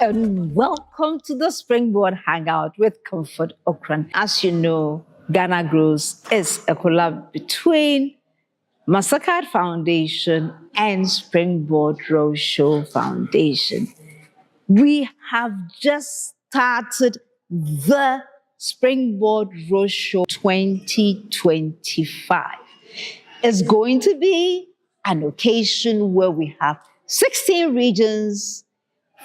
and welcome to the Springboard Hangout with Comfort Okran. As you know, Ghana Grows is a collab between Mastercard Foundation and Springboard Roadshow Foundation. We have just started the Springboard Roadshow 2025. It's going to be an occasion where we have 16 regions,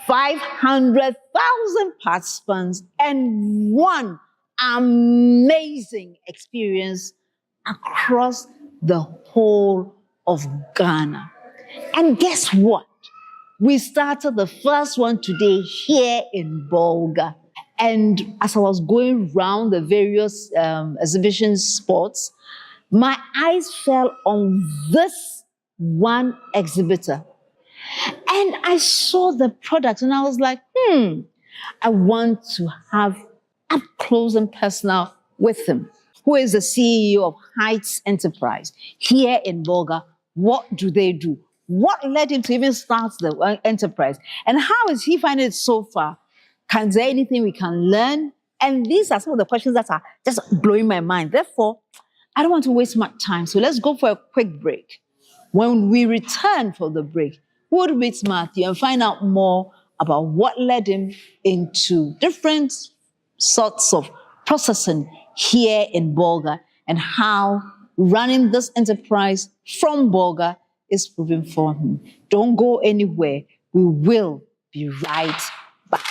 500,000 participants, and one amazing experience across the whole of Ghana. And guess what? We started the first one today here in Bolga. And as I was going around the various exhibition spots, my eyes fell on this one exhibitor. And I saw the product and I was like, I want to have up close and personal with him, who is the CEO of Hights Enterprise here in Bolga. What do they do? What led him to even start the enterprise? And how is he finding it so far? Can there anything we can learn? And these are some of the questions that are just blowing my mind. Therefore, I don't want to waste much time. So let's go for a quick break. When we return from the break, we'll meet Mathew and find out more about what led him into different sorts of processing here in Bolga and how running this enterprise from Bolga is proving for him. Don't go anywhere. We will be right back.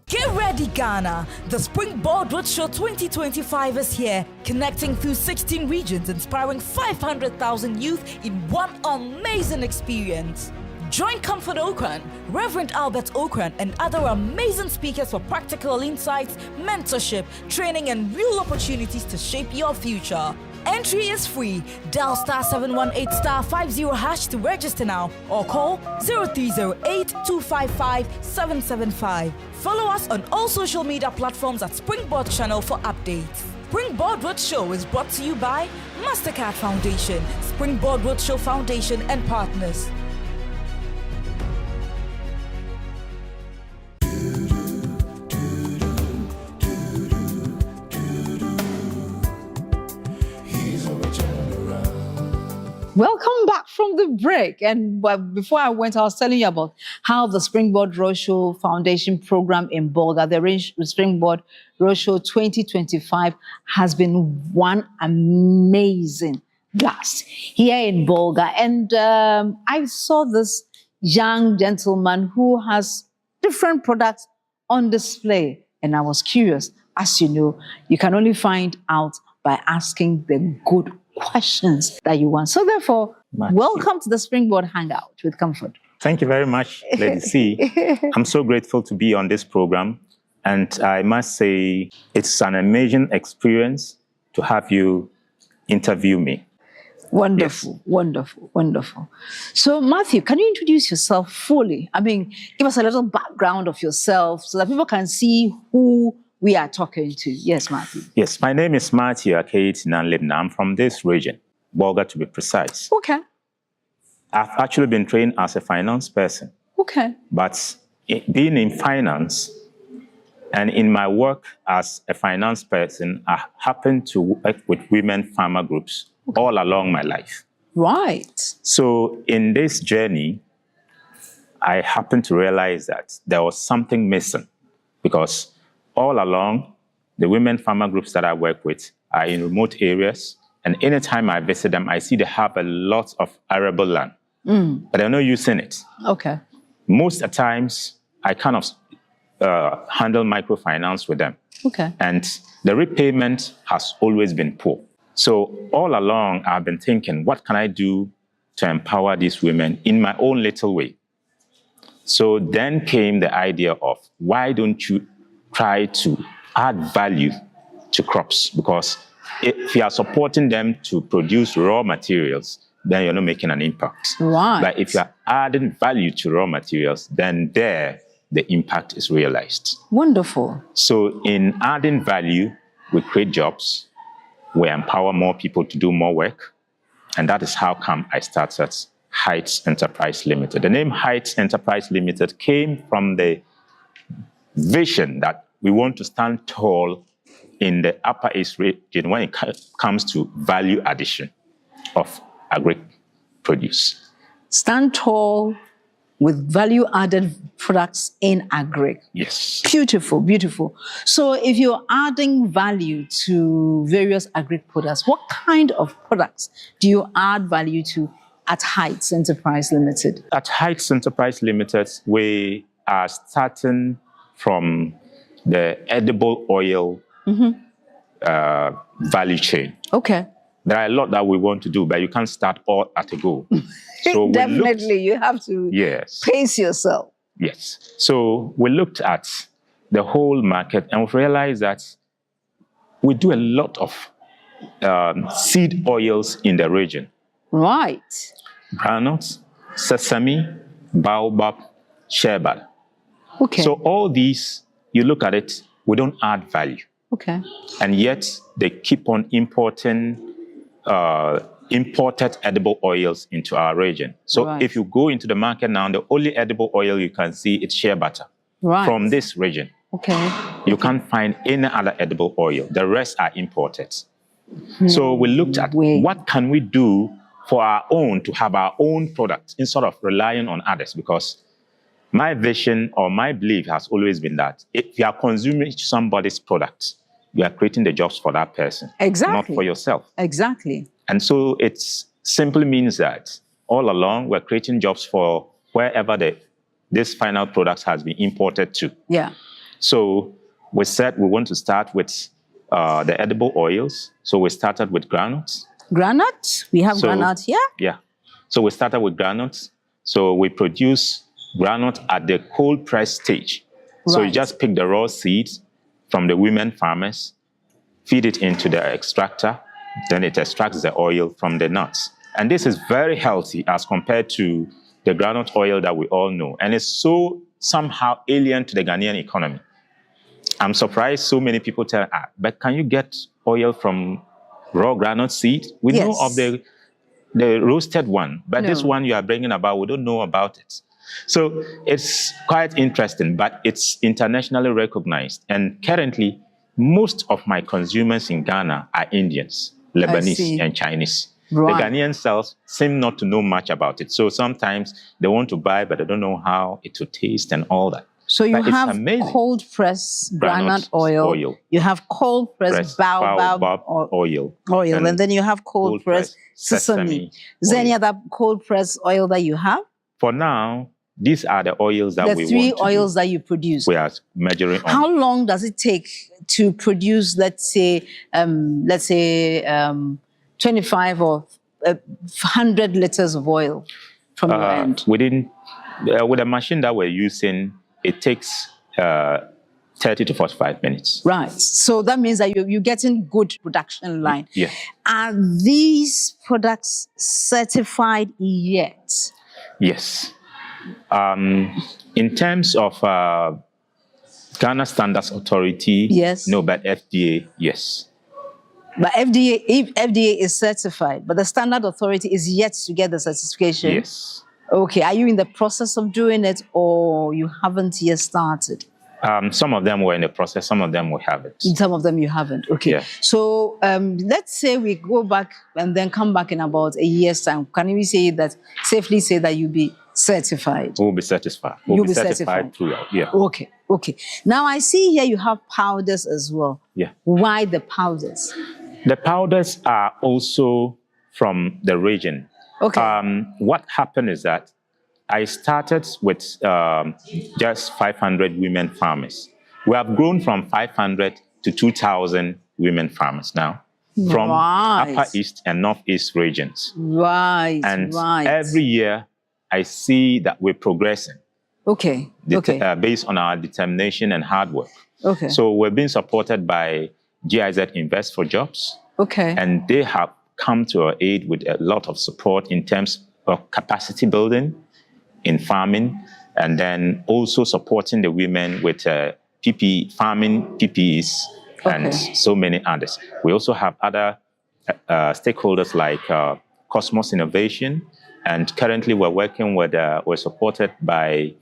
Get ready, Ghana! The Springboard Roadshow 2025 is here, connecting through 16 regions, inspiring 500,000 youth in one amazing experience. Join Comfort Okran, Reverend Albert Okran, and other amazing speakers for practical insights, mentorship, training, and real opportunities to shape your future. Entry is free. Dial *718*50# to register now or call 0308-255-775. Follow us on all social media platforms at Springboard Channel for updates. Springboard Roadshow is brought to you by Mastercard Foundation, Springboard Roadshow Foundation and Partners. Welcome back from the break. And before I went, I was telling you about how the Springboard Roadshow Foundation program in Bolga, the Springboard Roadshow 2025, has been one amazing blast here in Bolga. And I saw this young gentleman who has different products on display. And I was curious. As you know, you can only find out by asking the good questions that you want. So therefore, welcome to the Springboard Hangout with Comfort. Thank you very much, Lady C. I'm so grateful to be on this program. And I must say, it's an amazing experience to have you interview me. Wonderful, yes. Wonderful, wonderful. So Mathew, can you introduce yourself fully? I mean, give us a little background of yourself so that people can see who we are talking to. Yes, Mathew. Yes, my name is Mathew Akayeti Naamlebna. I'm from this region, Bolga to be precise. Okay. I've actually been trained as a finance person. Okay. But being in finance and in my work as a finance person, I happen to work with women farmer groups all along my life. Right. So in this journey, I happened to realize that there was something missing because all along, the women farmer groups that I work with are in remote areas. And anytime I visit them, I see they have a lot of arable land, but they're not using it. Okay. Most of the times, I kind of handle microfinance with them. Okay. And the repayment has always been poor. So all along, I've been thinking, what can I do to empower these women in my own little way? So then came the idea of, why don't you try to add value to crops? Because if you are supporting them to produce raw materials, then you're not making an impact. Right. But if you are adding value to raw materials, then there the impact is realized. Wonderful. So in adding value, we create jobs. we empower more people to do more work. And that is how come I started Hights Enterprise Limited. The name Hights Enterprise Limited came from the vision that we want to stand tall in the Upper East region when it comes to value addition of agri-produce. Stand tall with value-added products in agri. Yes. Beautiful, beautiful. So if you're adding value to various agri products, what kind of products do you add value to at Hights Enterprise Limited? At Hights Enterprise Limited, we are starting from the edible oil value chain. Okay. There are a lot that we want to do, but you can't start all at a go. So Definitely, you have to pace yourself. Yes. So we looked at the whole market and we realized that we do a lot of seed oils in the region. Right. Granules, sesame, baobab, sherbet. Okay. So all these, you look at it, we don't add value. Okay. And yet they keep on importing imported edible oils into our region. So if you go into the market now, the only edible oil you can see is shea butter from this region. Okay. You can't find any other edible oil. The rest are imported. So we looked at what can we do for our own to have our own product instead of relying on others, because my vision or my belief has always been that if you are consuming somebody's product, you are creating the jobs for that person, not for yourself. Exactly. And so it simply means that all along we're creating jobs for wherever this final product has been imported to. Yeah. So we said we want to start with the edible oils. So we started with granules. Granules? We have granules here? Yeah. So we started with granules. So we produce granules at the cold press stage. So you just pick the raw seeds from the women farmers, feed it into the extractor, then it extracts the oil from the nuts. And this is very healthy as compared to the groundnut oil that we all know. And it's so somehow alien to the Ghanaian economy. I'm surprised so many people tell, but can you get oil from raw groundnut seed? We know of the roasted one, but this one you are bringing about, we don't know about it. So it's quite interesting, but it's internationally recognized. And currently, most of my consumers in Ghana are Indians, Lebanese, and Chinese. Right. The Ghanaian sales seem not to know much about it. So sometimes they want to buy, but they don't know how it will taste and all that. So you have cold press granite oil. You have cold press baobab oil. And then you have cold press sesame. Is there any other cold press oil that you have? For now, these are the oils that we want to do. The 3 oils that you produce. We are measuring on. How long does it take to produce, let's say 25 or 100 liters of oil from your end? With the machine that we're using, it takes 30 to 45 minutes. Right. So that means that you're getting good production line. Yeah. Are these products certified yet? Yes. In terms of Ghana Standards Authority, no, but FDA, yes. But FDA, if FDA is certified, but the Standard Authority is yet to get the certification? Yes. Okay, are you in the process of doing it or you haven't yet started? Some of them were in the process, some of them we haven't. Some of them you haven't, okay. Yeah. So let's say we go back and then come back in about a year's time. Can we say that, safely say that you'll be certified? We'll be certified. We'll be certified throughout, yeah. Okay, okay. Now I see here you have powders as well. Yeah. Why the powders? The powders are also from the region. Okay. What happened is that I started with just 500 women farmers. We have grown from 500 to 2,000 women farmers now from Upper East and Northeast regions. Right, and every year, I see that we're progressing. Okay, based on our determination and hard work. Okay. So we're being supported by GIZ Invest for Jobs. Okay. And they have come to our aid with a lot of support in terms of capacity building in farming, and then also supporting the women with farming PPEs and so many others. We also have other stakeholders like Cosmos Innovation, and currently we're working with, we're supported by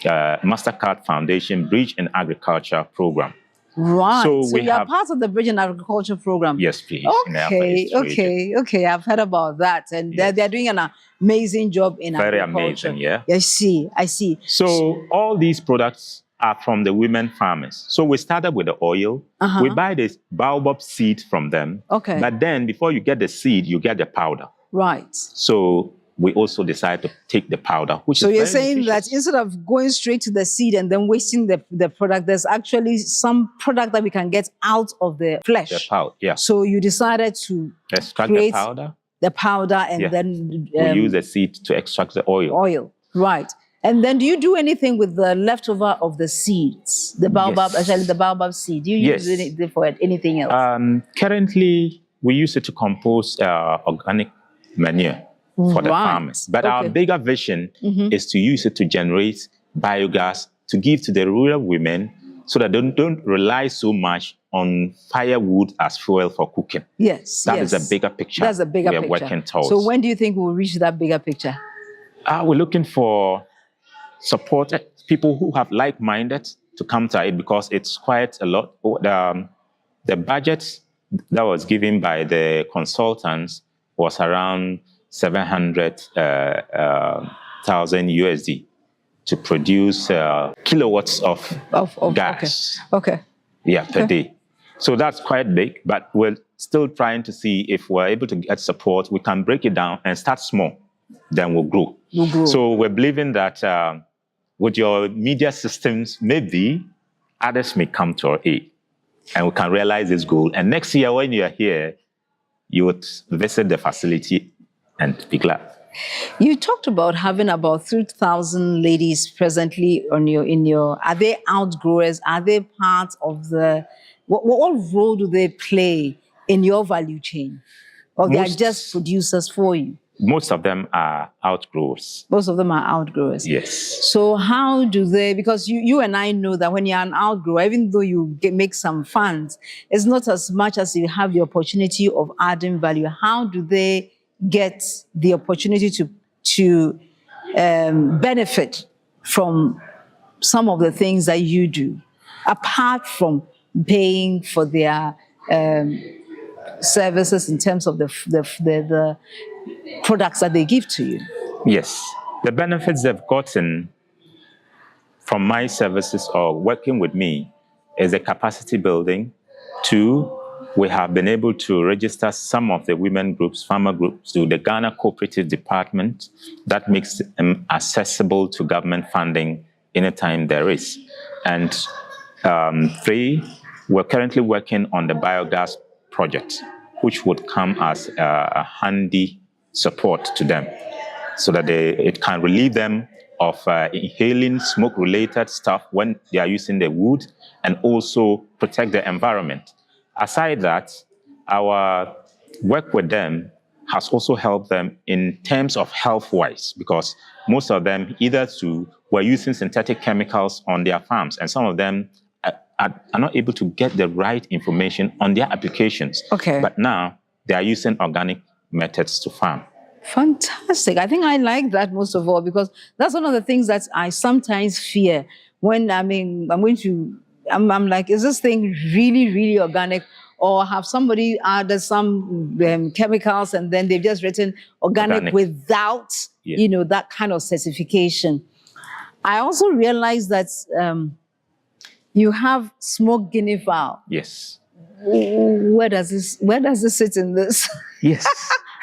MasterCard Foundation Bridge in Agriculture Program. Right. So you are part of the Bridge in Agriculture Program. Yes, please. Okay. I've heard about that, and they're doing an amazing job in Very agriculture. amazing, yeah. I see. So all these products are from the women farmers. So we started with the oil. We buy the baobab seed from them. Okay. But then before you get the seed, you get the powder. Right. So we also decided to take the powder, which so is you're very saying nutritious. that instead of going straight to the seed and then wasting the product, there's actually some product that we can get out of the flesh. The powder, yeah. So you decided to Extract create the powder. and then we use the seed to extract the oil. Oil, right. And then do you do anything with the leftover of the seeds? The baobab, actually the baobab seed. Do you use it for anything else? Currently, we use it to compose organic manure for the farmers. But our bigger vision is to use it to generate biogas to give to the rural women so that they don't rely so much on firewood as fuel for cooking. Yes, That is a bigger picture. That's a bigger picture. We're working towards. So when do you think we'll reach that bigger picture? We're looking for support, people who have like-minded to come to it, because it's quite a lot. The budget that was given by the consultants was around 700,000 USD to produce kilowatts of gas. Per day. So that's quite big, but we're still trying to see if we're able to get support. We can break it down and start small, then we'll grow. So we're believing that with your media systems, maybe others may come to our aid and we can realize this goal. And next year when you're here, you would visit the facility and be glad. You talked about having about 3,000 ladies presently are they outgrowers? Are they part of the, what role do they play in your value chain? Or they are just producers for you? Most of them are outgrowers. Most of them are outgrowers. Yes. So how do they, because you and I know that when you're an outgrower, even though you make some funds, it's not as much as you have the opportunity of adding value. How do they get the opportunity to benefit from some of the things that you do, apart from paying for their services in terms of the products that they give to you? Yes. The benefits they've gotten from my services or working with me is the capacity building. 2, we have been able to register some of the women groups, farmer groups, to the Ghana Cooperative Department. That makes them accessible to government funding anytime there is. And 3, we're currently working on the biogas project, which would come as a handy support to them so that it can relieve them of inhaling smoke-related stuff when they are using the wood, and also protect the environment. Aside that, our work with them has also helped them in terms of health-wise, because most of them were using synthetic chemicals on their farms, and some of them are not able to get the right information on their applications. But now they are using organic methods to farm. Fantastic. I think I like that most of all, because that's one of the things that I sometimes fear when I'm like, is this thing really, really organic? Or have somebody added some chemicals and then they've just written organic. Without, that kind of certification. I also realized that you have smoked guinea fowl. Yes. Where does this sit in this? Yes.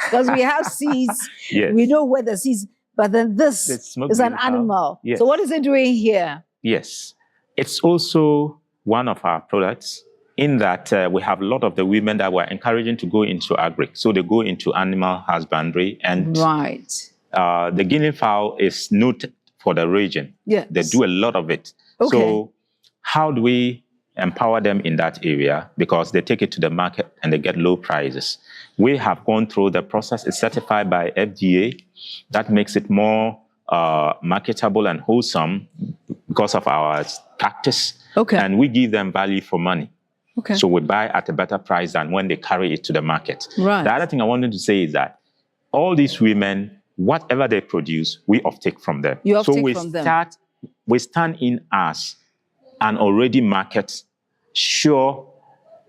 Because we have seeds. Yes. We know where the seeds, but then this is an animal. Yes. So what is it doing here? Yes. It's also one of our products in that we have a lot of the women that we're encouraging to go into agri. So they go into animal husbandry. And the guinea fowl is noted for the region. Yes. They do a lot of it. So how do we empower them in that area? Because they take it to the market and they get low prices. We have gone through the process. It's certified by FDA. That makes it more marketable and wholesome because of our practice. And we give them value for money. Okay. So we buy at a better price than when they carry it to the market. Right. The other thing I wanted to say is that all these women, whatever they produce, we offtake from them. You so offtake from them. We stand in as an already sure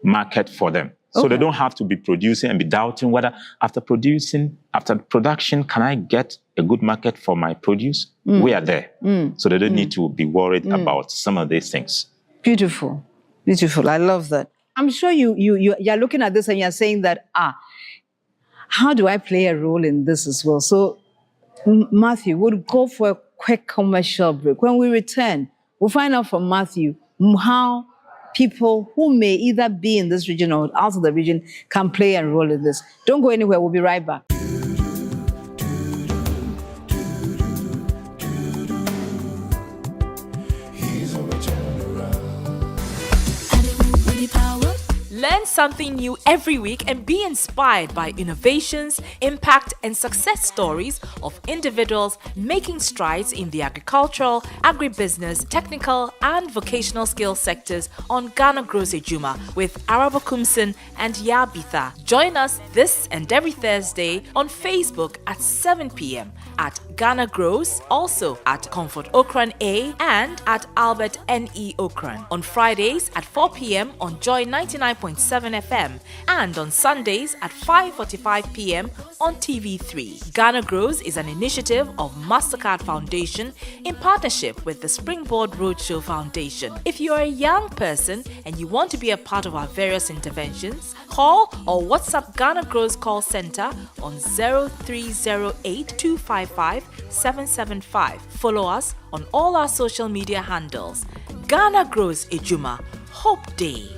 market for them. So they don't have to be producing and be doubting whether after production, can I get a good market for my produce? We are there. So they don't need to be worried about some of these things. Beautiful. Beautiful. I love that. I'm sure you're looking at this and you're saying that, how do I play a role in this as well? So, Mathew, we'll go for a quick commercial break. When we return, we'll find out from Mathew how people who may either be in this region or out of the region can play a role in this. Don't go anywhere. We'll be right back. Learn something new every week and be inspired by innovations, impact, and success stories of individuals making strides in the agricultural, agribusiness, technical, and vocational skill sectors on Ghana Grows Ejuma with Araba Kumsin and Yabitha. Join us this and every Thursday on Facebook at 7 p.m. at Ghana Grows, also at Comfort Okran A and at Albert N.E. Okran. On Fridays at 4 p.m. on Joy 99.7 FM and on Sundays at 5:45 p.m. on TV3. Ghana Grows is an initiative of MasterCard Foundation in partnership with the Springboard Roadshow Foundation. If you are a young person and you want to be a part of our various interventions, call or WhatsApp Ghana Grows call center on 0308 255 775. Follow us on all our social media handles. Ghana Grows Ejuma. Hope Day.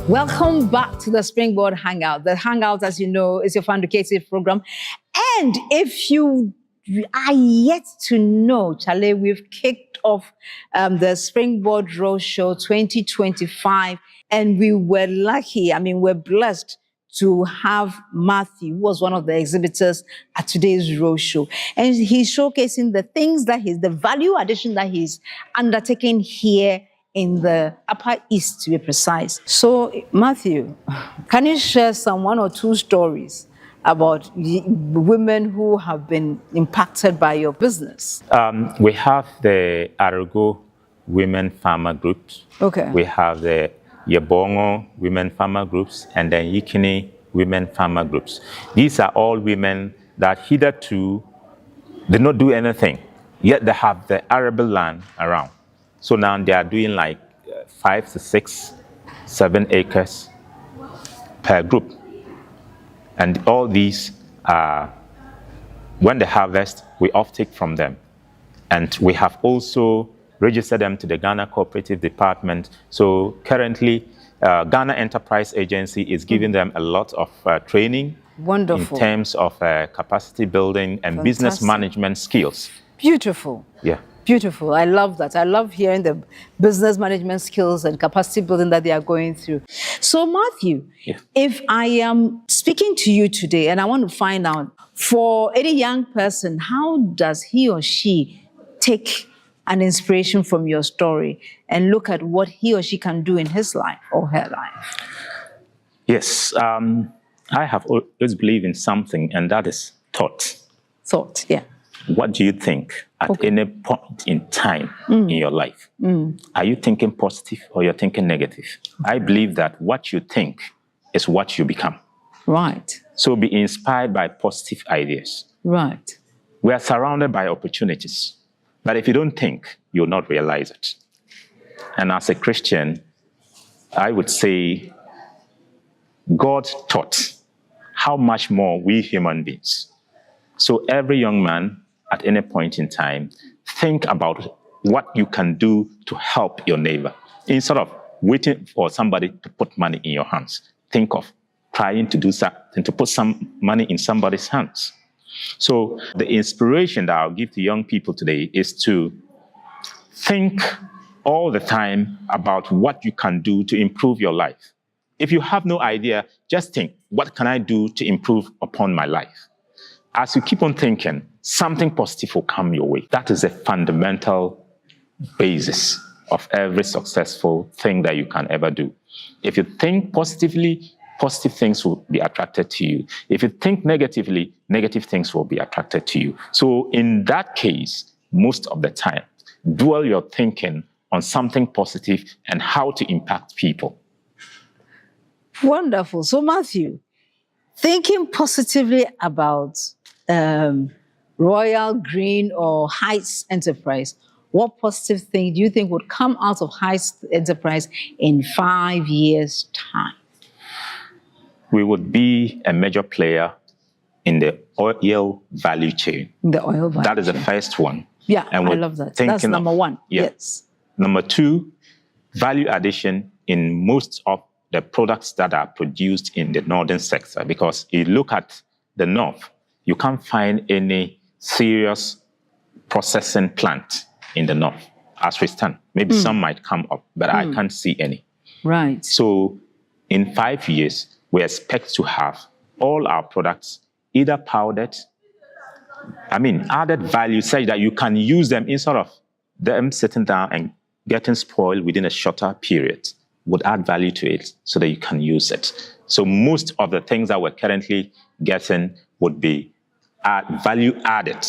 Welcome back to the Springboard Hangout. The Hangout, as you know, is your fun-educative program. And if you are yet to know, Chale, we've kicked off the Springboard Roadshow 2025, and we were lucky, we're blessed to have Mathew, who was one of the exhibitors at today's roadshow. And he's showcasing the things the value addition that he's undertaking here in the Upper East, to be precise. So, Mathew, can you share one or two stories about women who have been impacted by your business? We have the Arago Women Farmer Groups. Okay. We have the Yabongo Women Farmer Groups and the Yikini Women Farmer Groups. These are all women that hitherto did not do anything, yet they have the arable land around. So now they are doing like 5 to 6, 7 acres per group. And all these, when they harvest, we offtake from them. And we have also registered them to the Ghana Cooperative Department. So currently, Ghana Enterprise Agency is giving them a lot of training. Wonderful. In terms of capacity building and Fantastic. Business management skills. Beautiful. Yeah. Beautiful. I love that. I love hearing the business management skills and capacity building that they are going through. So, Mathew, if I am speaking to you today and I want to find out, for any young person, how does he or she take an inspiration from your story and look at what he or she can do in his life or her life? Yes. I have always believed in something, and that is thought. Thought, yeah. What do you think at any point in time in your life? Are you thinking positive or you're thinking negative? I believe that what you think is what you become. Right. So be inspired by positive ideas. Right. We are surrounded by opportunities, but if you don't think, you'll not realize it. And as a Christian, I would say God taught, how much more we human beings. So every young man, at any point in time, think about what you can do to help your neighbor. Instead of waiting for somebody to put money in your hands, think of trying to do something, to put some money in somebody's hands. So the inspiration that I'll give to young people today is to think all the time about what you can do to improve your life. If you have no idea, just think, what can I do to improve upon my life? As you keep on thinking, something positive will come your way. That is a fundamental basis of every successful thing that you can ever do. If you think positively, positive things will be attracted to you. If you think negatively, negative things will be attracted to you. So in that case, most of the time, dwell your thinking on something positive and how to impact people. Wonderful. So Matthew, thinking positively about Royal Green or Heights Enterprise, what positive thing do you think would come out of Heights Enterprise in 5 years' time? We would be a major player in the oil value chain. The oil value That is the chain. first one. Yeah, And I we're love that. thinking That's number of- one. yeah. Yes. Number two, value addition in most of the products that are produced in the northern sector. Because if you look at the north, you can't find any serious processing plant in the north as we stand. Maybe some might come up, but I can't see any. Right. So in 5 years, we expect to have all our products either powdered, added value such that you can use them instead of them sitting down and getting spoiled within a shorter period, would add value to it so that you can use it. So most of the things that we're currently getting would be value added.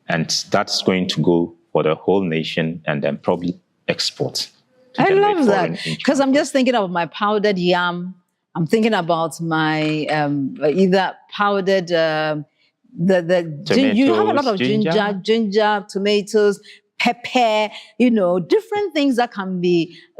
And that's going to go for the whole nation and then probably export. I love that. Because I'm just thinking of my powdered yam. I'm thinking about my either powdered, you have a lot of ginger, tomatoes, pepper, different things that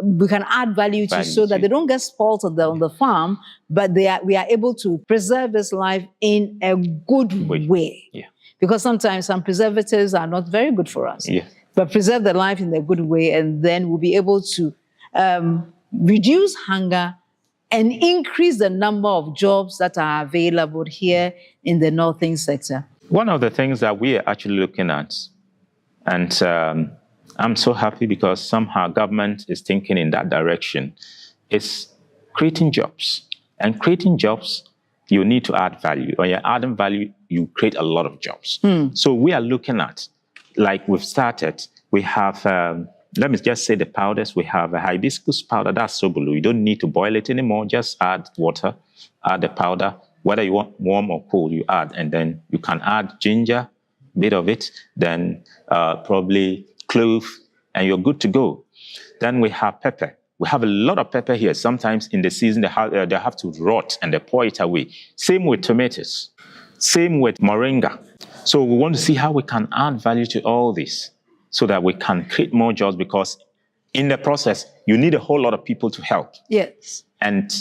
we can add value to so that they don't get spoiled on the farm, but we are able to preserve this life in a good way. Yeah. Because sometimes some preservatives are not very good for us. Yeah. But preserve the life in a good way, and then we'll be able to reduce hunger and increase the number of jobs that are available here in the northern sector. One of the things that we are actually looking at, and I'm so happy because somehow government is thinking in that direction, is creating jobs. And creating jobs, you need to add value. When you're adding value, you create a lot of jobs. So we are looking at, like we've started, we have, let me just say the powders. We have a hibiscus powder, that's Sobulu. You don't need to boil it anymore. Just add water, add the powder. Whether you want warm or cold, you add. And then you can add ginger, bit of it, then probably clove, and you're good to go. Then we have pepper. We have a lot of pepper here. Sometimes in the season, they have to rot and they pour it away. Same with tomatoes. Same with moringa. So we want to see how we can add value to all this so that we can create more jobs, because in the process, you need a whole lot of people to help. Yes. And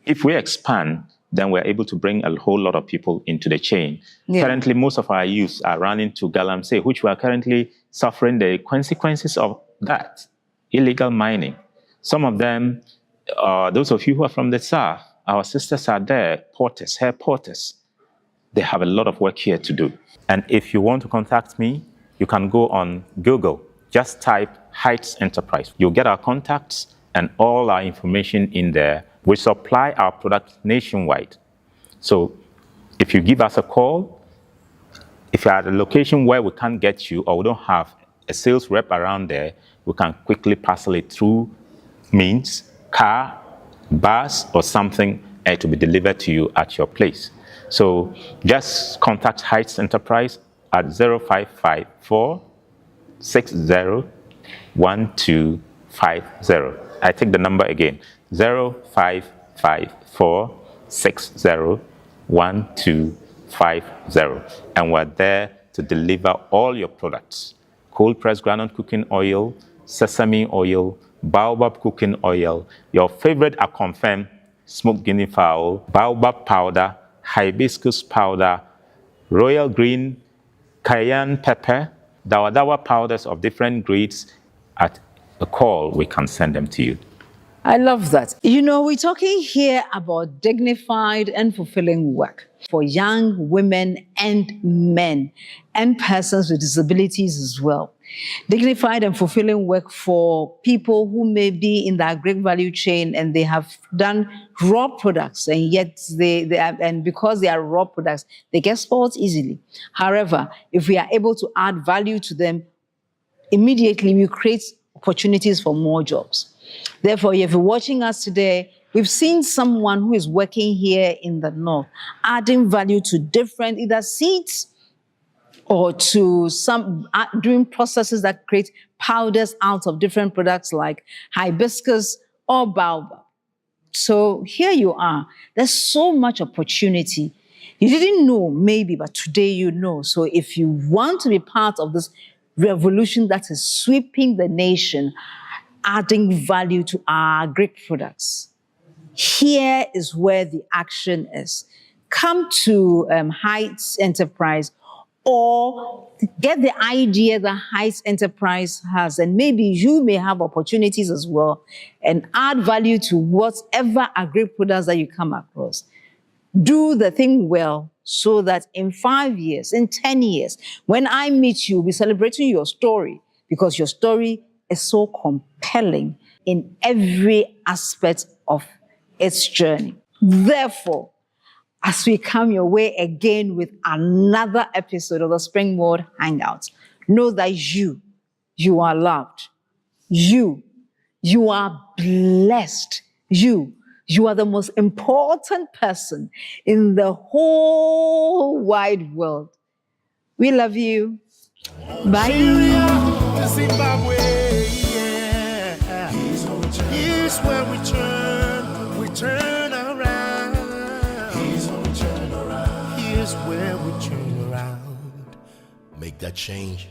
if we expand, then we're able to bring a whole lot of people into the chain. Yeah. Currently, most of our youth are running to galamsey, which we are currently suffering the consequences of that, illegal mining. Some of them, those of you who are from the south, our sisters are there, porters, hair porters. They have a lot of work here to do. And if you want to contact me, you can go on Google. Just type Hights Enterprise. You'll get our contacts and all our information in there. We supply our product nationwide. So if you give us a call, if you're at a location where we can't get you or we don't have a sales rep around there, we can quickly parcel it through means, car, bus, or something, and it will be delivered to you at your place. So just contact Heights Enterprise at 0554 601250. I take the number again, 0554 601250. And we're there to deliver all your products. Cold pressed groundnut cooking oil, sesame oil, baobab cooking oil, your favorite are confirmed smoked guinea fowl, baobab powder, hibiscus powder, royal green, cayenne pepper, dawa powders of different grades. At a call, we can send them to you. I love that. We're talking here about dignified and fulfilling work for young women and men and persons with disabilities as well. Dignified and fulfilling work for people who may be in the agri value chain and they have done raw products, and yet and because they are raw products, they get spoiled easily. However, if we are able to add value to them, immediately we create opportunities for more jobs. Therefore, if you're watching us today, we've seen someone who is working here in the north, adding value to different either seeds or to some doing processes that create powders out of different products like hibiscus or baobab. So here you are. There's so much opportunity. You didn't know maybe, but today you know. So if you want to be part of this revolution that is sweeping the nation, adding value to our agri products, here is where the action is. Come to Hights Enterprise, or get the idea that Hights Enterprise has, and maybe you may have opportunities as well, and add value to whatever agri-products that you come across. Do the thing well so that in 5 years, in 10 years, when I meet you, we'll be celebrating your story, because your story is so compelling in every aspect of its journey. Therefore, as we come your way again with another episode of the Springboard Hangout, know that you are loved. You are blessed. You are the most important person in the whole wide world. We love you. Bye. Zimbabwe, yeah. Here's where we turn around. Here's where we turn around. Make that change.